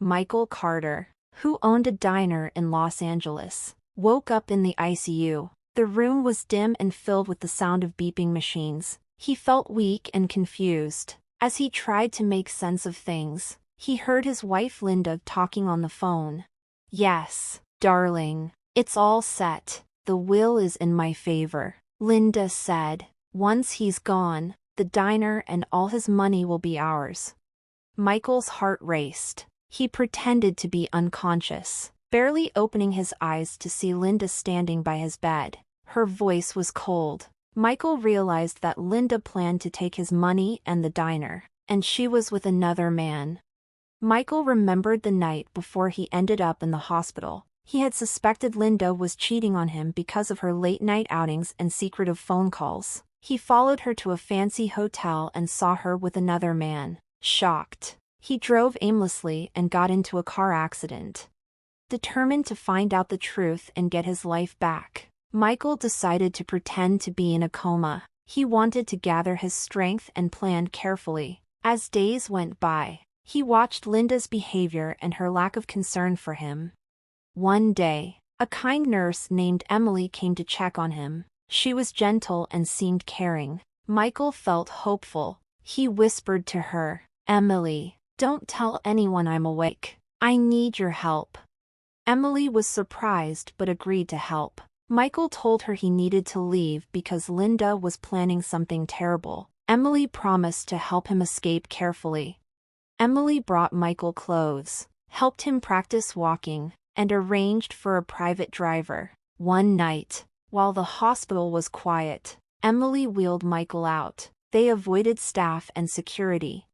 Michael Carter, who owned a diner in Los Angeles, woke up in the ICU. The room was dim and filled with the sound of beeping machines. He felt weak and confused. As he tried to make sense of things, he heard his wife Linda talking on the phone. "Yes, darling, it's all set. The will is in my favor," Linda said. "Once he's gone, the diner and all his money will be ours." Michael's heart raced. He pretended to be unconscious, barely opening his eyes to see Linda standing by his bed. Her voice was cold. Michael realized that Linda planned to take his money and the diner, and she was with another man. Michael remembered the night before he ended up in the hospital. He had suspected Linda was cheating on him because of her late-night outings and secretive phone calls. He followed her to a fancy hotel and saw her with another man. Shocked, he drove aimlessly and got into a car accident. Determined to find out the truth and get his life back, Michael decided to pretend to be in a coma. He wanted to gather his strength and planned carefully. As days went by, he watched Linda's behavior and her lack of concern for him. One day, a kind nurse named Emily came to check on him. She was gentle and seemed caring. Michael felt hopeful. He whispered to her, "Emily, don't tell anyone I'm awake. I need your help." Emily was surprised but agreed to help. Michael told her he needed to leave because Linda was planning something terrible. Emily promised to help him escape carefully. Emily brought Michael clothes, helped him practice walking, and arranged for a private driver. One night, while the hospital was quiet, Emily wheeled Michael out. They avoided staff and security.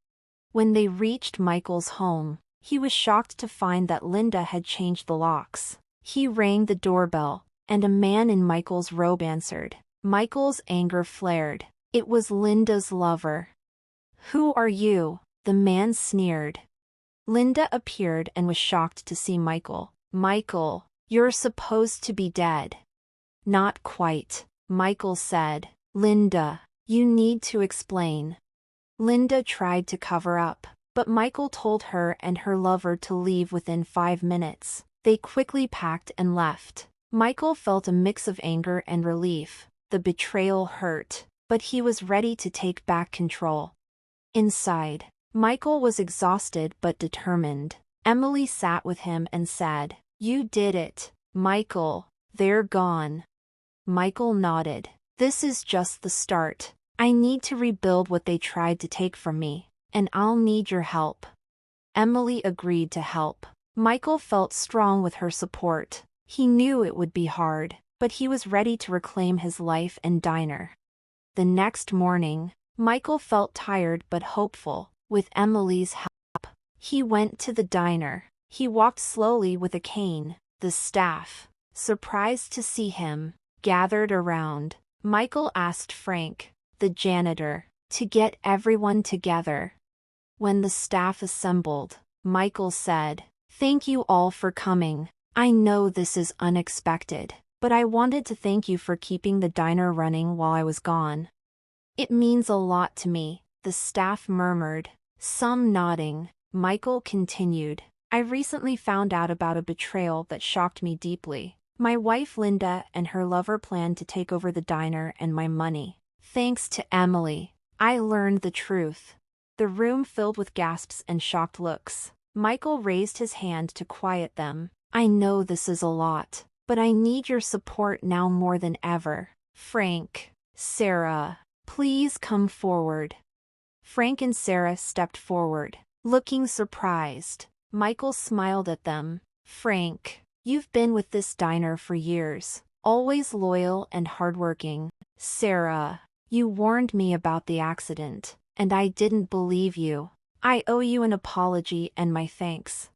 When they reached Michael's home, he was shocked to find that Linda had changed the locks. He rang the doorbell, and a man in Michael's robe answered. Michael's anger flared. It was Linda's lover. "Who are you?" the man sneered. Linda appeared and was shocked to see Michael. "Michael, you're supposed to be dead." "Not quite," Michael said. "Linda, you need to explain." Linda tried to cover up, but Michael told her and her lover to leave within 5 minutes. They quickly packed and left. Michael felt a mix of anger and relief. The betrayal hurt, but he was ready to take back control. Inside, Michael was exhausted but determined. Emily sat with him and said, "You did it, Michael. They're gone." Michael nodded. "This is just the start. I need to rebuild what they tried to take from me, and I'll need your help." Emily agreed to help. Michael felt strong with her support. He knew it would be hard, but he was ready to reclaim his life and diner. The next morning, Michael felt tired but hopeful. With Emily's help, he went to the diner. He walked slowly with a cane. The staff, surprised to see him, gathered around. Michael asked Frank, the janitor, to get everyone together. When the staff assembled, Michael said, "Thank you all for coming. I know this is unexpected, but I wanted to thank you for keeping the diner running while I was gone." "It means a lot to me," the staff murmured, some nodding. Michael continued, "I recently found out about a betrayal that shocked me deeply. My wife Linda and her lover planned to take over the diner and my money. Thanks to Emily, I learned the truth." The room filled with gasps and shocked looks. Michael raised his hand to quiet them. "I know this is a lot, but I need your support now more than ever. Frank, Sarah, please come forward." Frank and Sarah stepped forward, looking surprised. Michael smiled at them. "Frank, you've been with this diner for years, always loyal and hardworking. Sarah, you warned me about the accident, and I didn't believe you. I owe you an apology and my thanks."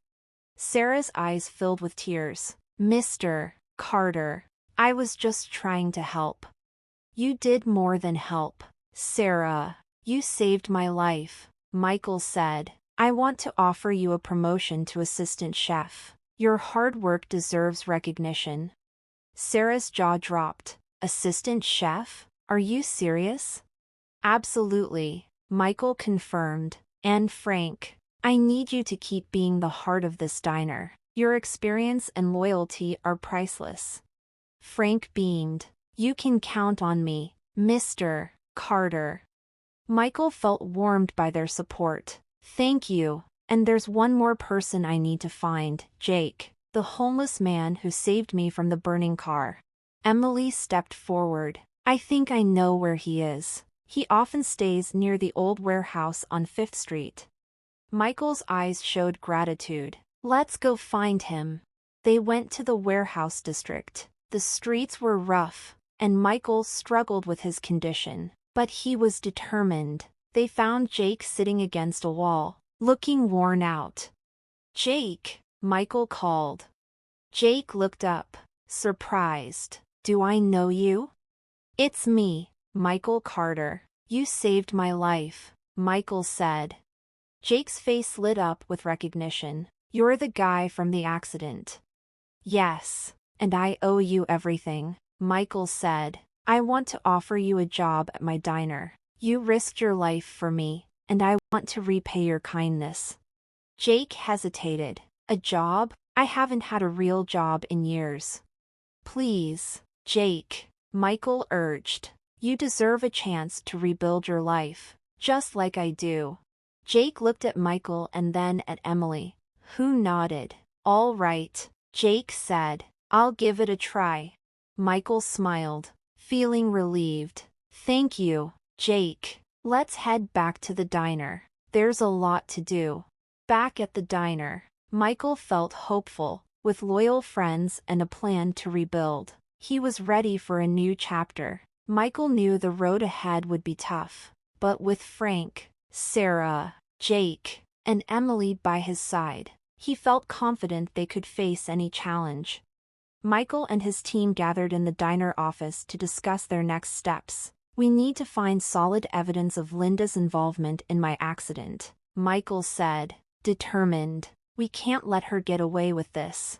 Sarah's eyes filled with tears. "Mr. Carter, I was just trying to help." "You did more than help, Sarah. You saved my life," Michael said. "I want to offer you a promotion to assistant chef. Your hard work deserves recognition." Sarah's jaw dropped. "Assistant chef? Are you serious?" "Absolutely," Michael confirmed. "And Frank, I need you to keep being the heart of this diner. Your experience and loyalty are priceless. Frank beamed. You can count on me, Mr. Carter. Michael felt warmed by their support. Thank you. And there's one more person I need to find, Jake, the homeless man who saved me from the burning car. Emily stepped forward. I think I know where he is. He often stays near the old warehouse on 5th Street. Michael's eyes showed gratitude. Let's go find him. They went to the warehouse district. The streets were rough, and Michael struggled with his condition, but he was determined. They found Jake sitting against a wall, looking worn out. Jake, Michael called. Jake looked up, surprised. Do I know you? It's me, Michael Carter. You saved my life, Michael said. Jake's face lit up with recognition. You're the guy from the accident. Yes, and I owe you everything, Michael said. I want to offer you a job at my diner. You risked your life for me, and I want to repay your kindness. Jake hesitated. A job? I haven't had a real job in years. Please, Jake, Michael urged. You deserve a chance to rebuild your life, just like I do. Jake looked at Michael and then at Emily, who nodded. All right, Jake said. I'll give it a try. Michael smiled, feeling relieved. Thank you, Jake. Let's head back to the diner. There's a lot to do. Back at the diner, Michael felt hopeful. With loyal friends and a plan to rebuild, he was ready for a new chapter. Michael knew the road ahead would be tough, but with Frank, Sarah, Jake, and Emily by his side, he felt confident they could face any challenge. Michael and his team gathered in the diner office to discuss their next steps. We need to find solid evidence of Linda's involvement in my accident, Michael said, determined. We can't let her get away with this.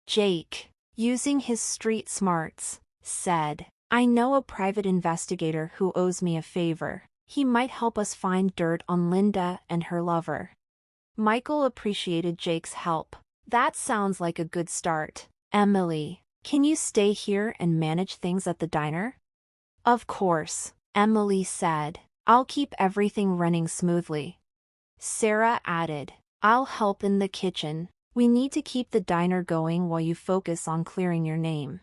Jake, using his street smarts, said, I know a private investigator who owes me a favor. He might help us find dirt on Linda and her lover. Michael appreciated Jake's help. That sounds like a good start. Emily, can you stay here and manage things at the diner? Of course, Emily said. I'll keep everything running smoothly. Sarah added, I'll help in the kitchen. We need to keep the diner going while you focus on clearing your name.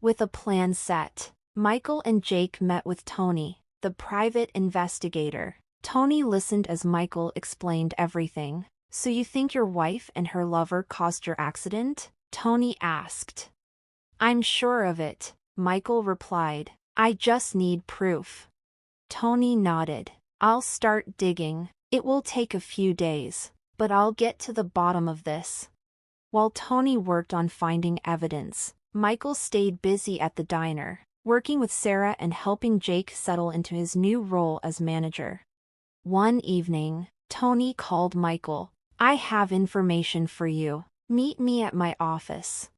With a plan set, Michael and Jake met with Tony, the private investigator. Tony listened as Michael explained everything. So you think your wife and her lover caused your accident? Tony asked. I'm sure of it, Michael replied. I just need proof. Tony nodded. I'll start digging. It will take a few days, but I'll get to the bottom of this. While Tony worked on finding evidence, Michael stayed busy at the diner, working with Sarah and helping Jake settle into his new role as manager. One evening, Tony called Michael. I have information for you. Meet me at my office.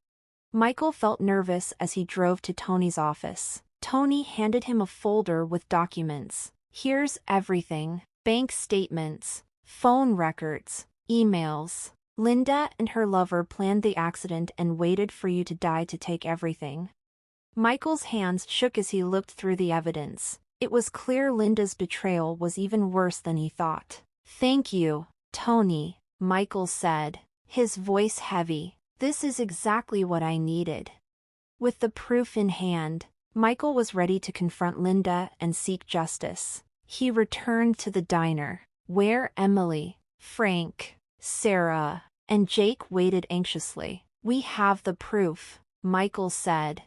Michael felt nervous as he drove to Tony's office. Tony handed him a folder with documents. Here's everything. Bank statements, phone records, emails. Linda and her lover planned the accident and waited for you to die to take everything. Michael's hands shook as he looked through the evidence. It was clear Linda's betrayal was even worse than he thought. Thank you, Tony, Michael said, his voice heavy. This is exactly what I needed. With the proof in hand, Michael was ready to confront Linda and seek justice. He returned to the diner, where Emily, Frank, Sarah, and Jake waited anxiously. We have the proof, Michael said.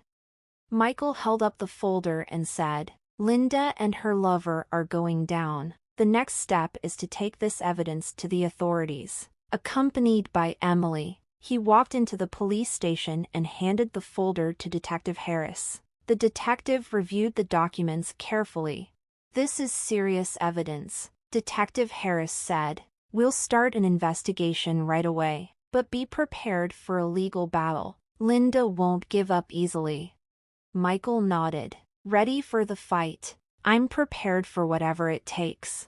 Michael held up the folder and said, Linda and her lover are going down. The next step is to take this evidence to the authorities. Accompanied by Emily, he walked into the police station and handed the folder to Detective Harris. The detective reviewed the documents carefully. This is serious evidence, Detective Harris said. We'll start an investigation right away, but be prepared for a legal battle. Linda won't give up easily. Michael nodded, ready for the fight. I'm prepared for whatever it takes.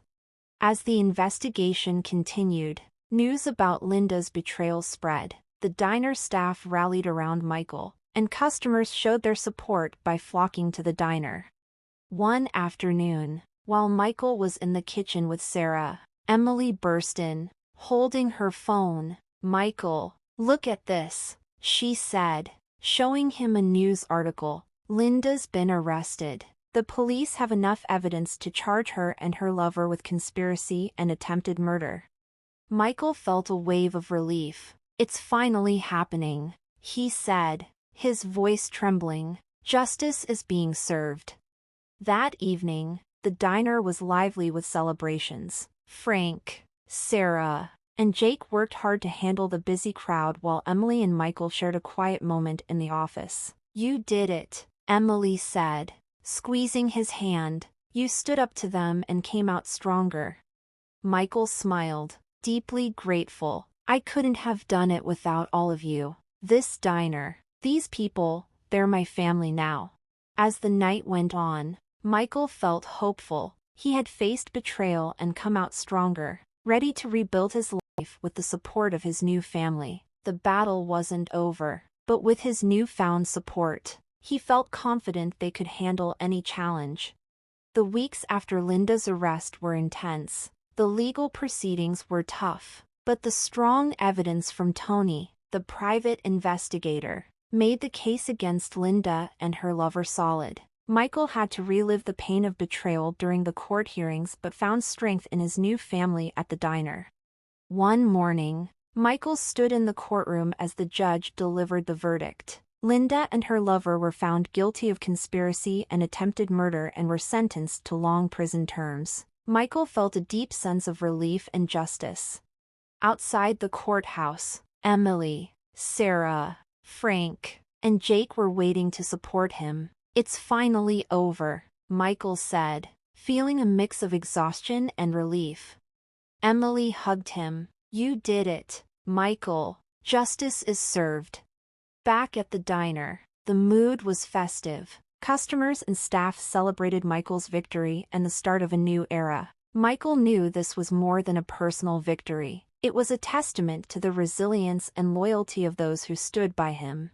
As the investigation continued, News about Linda's betrayal spread. The diner staff rallied around Michael, and customers showed their support by flocking to the diner. One afternoon, while Michael was in the kitchen with Sarah, Emily burst in, holding her phone. "Michael, look at this," she said, showing him a news article. "Linda's been arrested. The police have enough evidence to charge her and her lover with conspiracy and attempted murder." Michael felt a wave of relief. "It's finally happening," he said, his voice trembling. "Justice is being served." That evening, the diner was lively with celebrations. Frank, Sarah, and Jake worked hard to handle the busy crowd while Emily and Michael shared a quiet moment in the office. "You did it," Emily said, squeezing his hand. "You stood up to them and came out stronger." Michael smiled, deeply grateful. "I couldn't have done it without all of you. This diner, these people, they're my family now." As the night went on, Michael felt hopeful. He had faced betrayal and come out stronger, ready to rebuild his life with the support of his new family. The battle wasn't over, but with his newfound support, he felt confident they could handle any challenge. The weeks after Linda's arrest were intense. The legal proceedings were tough, but the strong evidence from Tony, the private investigator, made the case against Linda and her lover solid. Michael had to relive the pain of betrayal during the court hearings but found strength in his new family at the diner. One morning, Michael stood in the courtroom as the judge delivered the verdict. Linda and her lover were found guilty of conspiracy and attempted murder and were sentenced to long prison terms. Michael felt a deep sense of relief and justice. Outside the courthouse, Emily, Sarah, Frank, and Jake were waiting to support him. "It's finally over," Michael said, feeling a mix of exhaustion and relief. Emily hugged him. "You did it, Michael. Justice is served." Back at the diner, the mood was festive. Customers and staff celebrated Michael's victory and the start of a new era. Michael knew this was more than a personal victory. It was a testament to the resilience and loyalty of those who stood by him.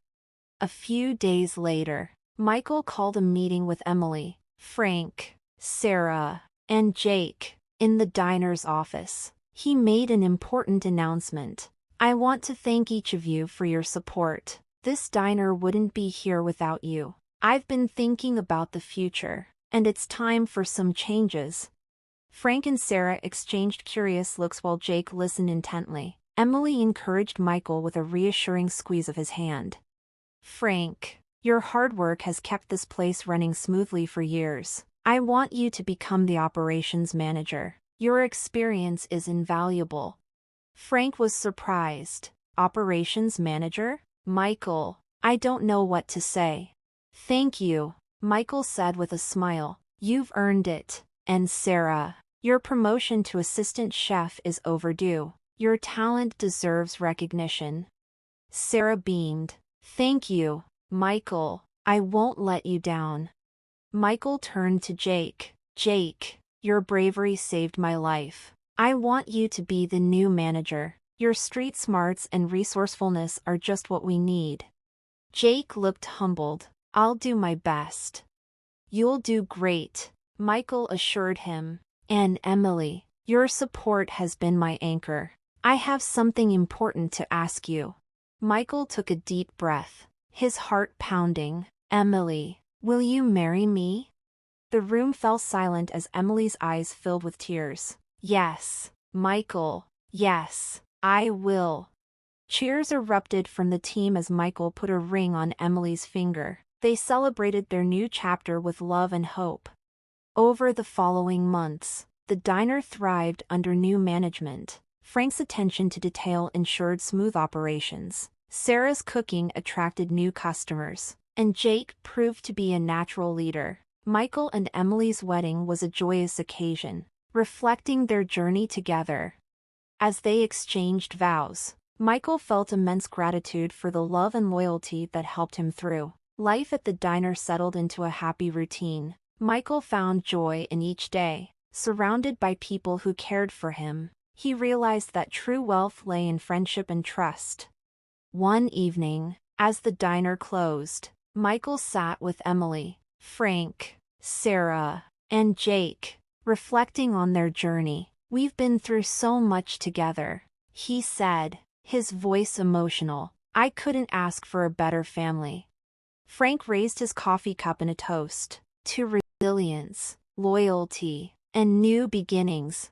A few days later, Michael called a meeting with Emily, Frank, Sarah, and Jake in the diner's office. He made an important announcement. "I want to thank each of you for your support. This diner wouldn't be here without you. I've been thinking about the future, and it's time for some changes." Frank and Sarah exchanged curious looks while Jake listened intently. Emily encouraged Michael with a reassuring squeeze of his hand. "Frank, your hard work has kept this place running smoothly for years. I want you to become the operations manager. Your experience is invaluable." Frank was surprised. "Operations manager? Michael, I don't know what to say." "Thank you," Michael said with a smile. "You've earned it." "And Sarah, your promotion to assistant chef is overdue. Your talent deserves recognition." Sarah beamed. "Thank you, Michael. I won't let you down." Michael turned to Jake. "Jake, your bravery saved my life. I want you to be the new manager. Your street smarts and resourcefulness are just what we need." Jake looked humbled. "I'll do my best." "You'll do great," Michael assured him. "And Emily, your support has been my anchor. I have something important to ask you." Michael took a deep breath, his heart pounding. "Emily, will you marry me?" The room fell silent as Emily's eyes filled with tears. "Yes, Michael, yes, I will." Cheers erupted from the team as Michael put a ring on Emily's finger. They celebrated their new chapter with love and hope. Over the following months, the diner thrived under new management. Frank's attention to detail ensured smooth operations. Sarah's cooking attracted new customers, and Jake proved to be a natural leader. Michael and Emily's wedding was a joyous occasion, reflecting their journey together. As they exchanged vows, Michael felt immense gratitude for the love and loyalty that helped him through. Life at the diner settled into a happy routine. Michael found joy in each day, surrounded by people who cared for him. He realized that true wealth lay in friendship and trust. One evening, as the diner closed, Michael sat with Emily, Frank, Sarah, and Jake, reflecting on their journey. "We've been through so much together," he said, his voice emotional. "I couldn't ask for a better family." Frank raised his coffee cup in a toast to resilience, loyalty, and new beginnings.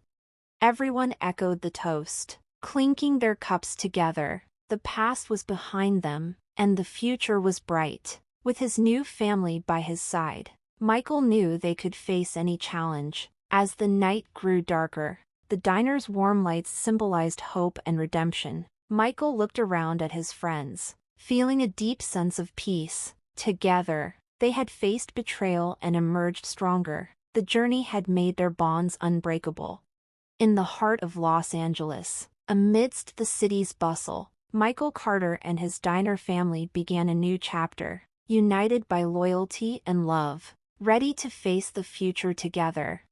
Everyone echoed the toast, clinking their cups together. The past was behind them, and the future was bright. With his new family by his side, Michael knew they could face any challenge. As the night grew darker, the diner's warm lights symbolized hope and redemption. Michael looked around at his friends, feeling a deep sense of peace. Together, they had faced betrayal and emerged stronger. The journey had made their bonds unbreakable. In the heart of Los Angeles, amidst the city's bustle, Michael Carter and his diner family began a new chapter, united by loyalty and love, ready to face the future together.